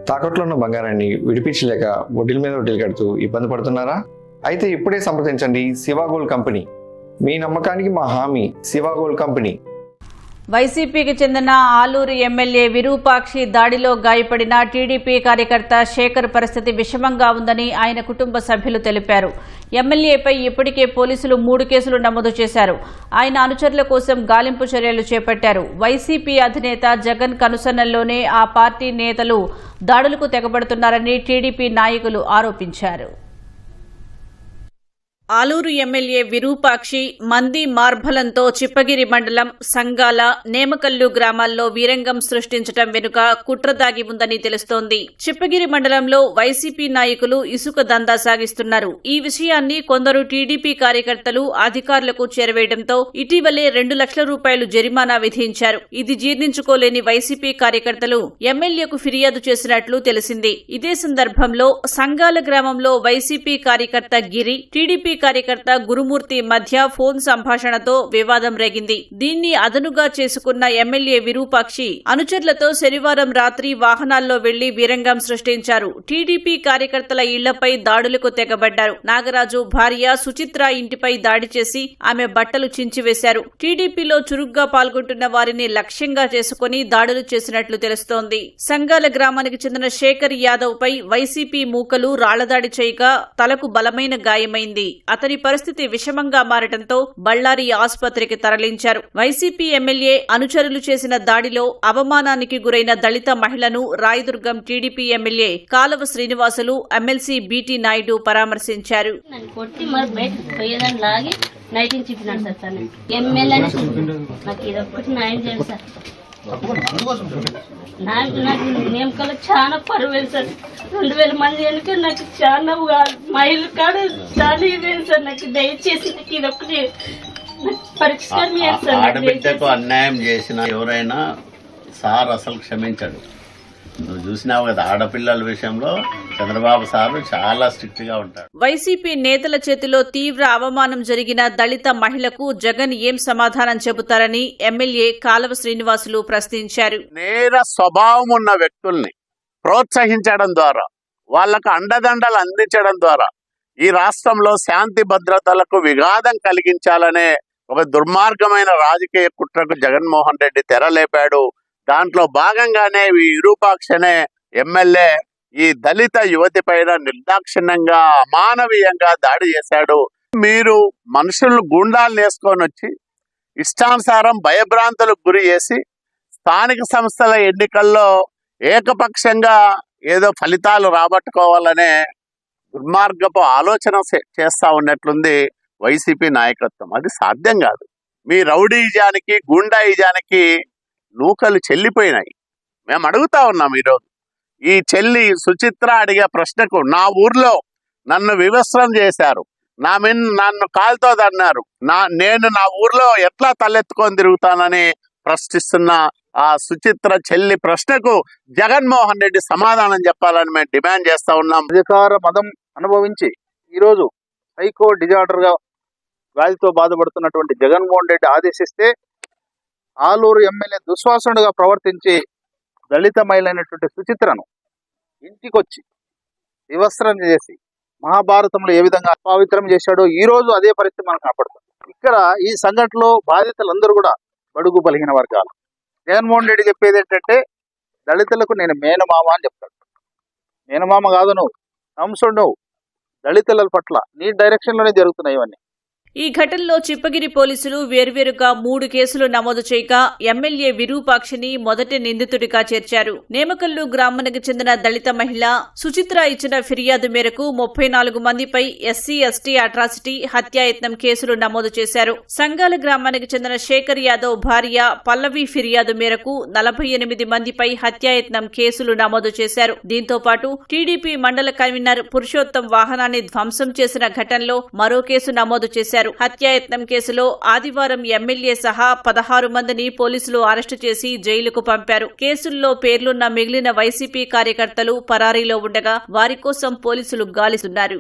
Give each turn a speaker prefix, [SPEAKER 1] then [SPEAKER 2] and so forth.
[SPEAKER 1] తాకట్లో ఉన్న బంగారాన్ని విడిపించలేక వడ్డీల మీద వడ్డీలు కడుతూ ఇబ్బంది పడుతున్నారా? అయితే ఇప్పుడే సంప్రదించండి శివ గోల్డ్ కంపెనీ. మీ నమ్మకానికి మా హామీ శివ గోల్డ్ కంపెనీ.
[SPEAKER 2] వైసీపీకి చెందిన ఆలూరు ఎమ్మెల్యే విరూపాక్షి దాడిలో గాయపడిన టీడీపీ కార్యకర్త శేఖర్ పరిస్థితి విషమంగా ఉందని ఆయన కుటుంబ సభ్యులు తెలిపారు. ఎమ్మెల్యేపై ఇప్పటికే పోలీసులు 3 కేసులు నమోదు చేశారు. ఆయన అనుచరుల కోసం గాలింపు చర్యలు చేపట్టారు. వైసీపీ అధినేత జగన్ కనుసన్నల్లోనే ఆ పార్టీ నేతలు దాడులకు తెగబడుతున్నారని టీడీపీ నాయకులు ఆరోపించారు. ఆలూరు ఎమ్మెల్యే విరూపాక్షి మంది మార్బలంతో చిప్పగిరి మండలం సంగాల, నేమకల్లు గ్రామాల్లో వీరంగం సృష్టించడం వెనుక కుట్ర దాగి ఉందని తెలుస్తోంది. చిప్పగిరి మండలంలో వైసీపీ నాయకులు ఇసుక దందా సాగిస్తున్నారు. ఈ విషయాన్ని కొందరు టీడీపీ కార్యకర్తలు అధికారులకు చేరవేయడంతో ఇటీవలే 2 లక్షల రూపాయలు జరిమానా విధించారు. ఇది జీర్ణించుకోలేని వైసీపీ కార్యకర్తలు ఎమ్మెల్యేకు ఫిర్యాదు చేసినట్లు తెలిసింది. ఇదే సందర్భంలో సంగాల గ్రామంలో వైసీపీ కార్యకర్త గిరి, టీడీపీ కార్యకర్త గురుమూర్తి మధ్య ఫోన్ సంభాషణతో వివాదం రేగింది. దీన్ని అదనుగా చేసుకున్న ఎమ్మెల్యే విరూపాక్షి అనుచరులతో శనివారం రాత్రి వాహనాల్లో వెళ్లి వీరంగం సృష్టించారు. టీడీపీ కార్యకర్తల ఇళ్లపై దాడులకు తెగబడ్డారు. నాగరాజు భార్య సుచిత్ర ఇంటిపై దాడి చేసి ఆమె బట్టలు చించివేశారు. టీడీపీలో చురుగ్గా పాల్గొంటున్న వారిని లక్ష్యంగా చేసుకుని దాడులు చేసినట్లు తెలుస్తోంది. సంగాల గ్రామానికి చెందిన శేఖర్ యాదవ్ పై వైసీపీ మూకలు రాళ్లదాడి చేయగా తలకు బలమైన గాయమైంది. అతని పరిస్థితి విషమంగా మారటంతో బళ్లారి ఆసుపత్రికి తరలించారు. వైసీపీ ఎమ్మెల్యే అనుచరులు చేసిన దాడిలో అవమానానికి గురైన దళిత మహిళను రాయదుర్గం టీడీపీ ఎమ్మెల్యే కాలవ శ్రీనివాసులు, ఎమ్మెల్సీ బీటీ నాయుడు పరామర్శించారు.
[SPEAKER 3] నేమకల్లో చాలా పర్వేలు సార్. 2000 మంది వెనుక నాకు చాలా మైలు కాడ చాలా ఇవేలు సార్. నాకు దయచేసి నాకు ఇది ఒకటి పరిష్కారం సార్.
[SPEAKER 4] ఆడబిడ్డకు అన్యాయం చేసిన ఎవరైనా సార్ అసలు క్షమించడు. నువ్వు చూసినావు కదా, ఆడపిల్లల విషయంలో చంద్రబాబు సార్ చాలా స్ట్రిక్ట్ గా ఉంటాడు.
[SPEAKER 2] వైసీపీ నేతల చేతిలో తీవ్ర అవమానం జరిగిన దళిత మహిళకు జగన్ ఏం సమాధానం చెబుతారని ఎమ్మెల్యే కాలవ శ్రీనివాసులు ప్రశ్నించారు.
[SPEAKER 4] నేర స్వభావం ఉన్న వ్యక్తుల్ని ప్రోత్సహించడం ద్వారా, వాళ్లకు అండదండలు అందించడం ద్వారా ఈ రాష్ట్రంలో శాంతి భద్రతలకు విఘాతం కలిగించాలనే ఒక దుర్మార్గమైన రాజకీయ కుట్రకు జగన్మోహన్ రెడ్డి తెరలేపాడు. దాంట్లో భాగంగానే విరూపాక్షి అనే ఎమ్మెల్యే ఈ దళిత యువతి పైన నిర్దాక్షిణ్యంగా అమానవీయంగా దాడి చేశాడు. మీరు మనుషులను గుండాలు వేసుకొని వచ్చి ఇష్టానుసారం భయభ్రాంతులకు గురి చేసి స్థానిక సంస్థల ఎన్నికల్లో ఏకపక్షంగా ఏదో ఫలితాలు రాబట్టుకోవాలనే దుర్మార్గపు ఆలోచన చేస్తా ఉన్నట్లుంది వైసీపీ నాయకత్వం. అది సాధ్యం కాదు. మీ రౌడీజానికి, గుండాయిజానికి నూకలు చెల్లిపోయినాయి. మేము అడుగుతా ఉన్నాం ఈరోజు. ఈ చెల్లి సుచిత్ర అడిగే ప్రశ్నకు, నా ఊర్లో నన్ను వివస్త్రం చేశారు, నన్ను కాలుతో తన్నారు, నేను నా ఊర్లో ఎట్లా తలెత్తుకొని తిరుగుతానని ప్రశ్నిస్తున్న ఆ సుచిత్ర చెల్లి ప్రశ్నకు జగన్మోహన్ రెడ్డి సమాధానం చెప్పాలని మేము డిమాండ్ చేస్తా ఉన్నాం.
[SPEAKER 5] అధికార మదం అనుభవించి ఈరోజు సైకో డిజార్డర్ గా వ్యాధితో బాధపడుతున్నటువంటి జగన్మోహన్ రెడ్డి ఆదేశిస్తే ఆలూరు ఎమ్మెల్యే దుశ్వాసనుడిగా ప్రవర్తించి దళిత మహిళ అయినటువంటి సుచిత్రను ఇంటికొచ్చి వివస్త్రం చేసి మహాభారతంలో ఏ విధంగా అపవిత్రం చేశాడో ఈ రోజు అదే పరిస్థితి మనకు కనపడుతుంది. ఇక్కడ ఈ సంఘటనలో బాధితులందరూ కూడా బడుగు బలిగిన వర్గాలు. జగన్మోహన్ రెడ్డి చెప్పేది ఏంటంటే దళితులకు నేను మేనమామ అని చెప్తాడు. మేనమామ కాదు నువ్వు, అంశుడు నువ్వు. దళితుల పట్ల నీ డైరెక్షన్ లోనే జరుగుతున్నాయి ఇవన్నీ.
[SPEAKER 2] ఈ ఘటనలో చిప్పగిరి పోలీసులు వేర్వేరుగా 3 కేసులు నమోదు చేయగా ఎమ్మెల్యే విరూపాక్షిని మొదటి నిందితుడిగా చేర్చారు. నేమకల్లు గ్రామానికి చెందిన దళిత మహిళ సుచిత్ర ఇచ్చిన ఫిర్యాదు మేరకు 34 మందిపై ఎస్సీ, ఎస్టీ అట్రాసిటీ, హత్యాయత్నం కేసులు నమోదు చేశారు. సంగాల గ్రామానికి చెందిన శేఖర్ యాదవ్ భార్య పల్లవి ఫిర్యాదు మేరకు 48 మందిపై హత్యాయత్నం కేసులు నమోదు చేశారు. దీంతో పాటు టీడీపీ మండల కన్వీనర్ పురుషోత్తం వాహనాన్ని ధ్వంసం చేసిన ఘటనలో మరో కేసు నమోదు చేశారు. హత్యాయత్నం కేసులో ఆదివారం ఎమ్మెల్యే సహా 16 మందిని పోలీసులు అరెస్టు చేసి జైలుకు పంపారు. కేసుల్లో పేర్లున్న మిగిలిన వైసీపీ కార్యకర్తలు పరారీలో ఉండగా వారి కోసం పోలీసులు గాలిస్తున్నారు.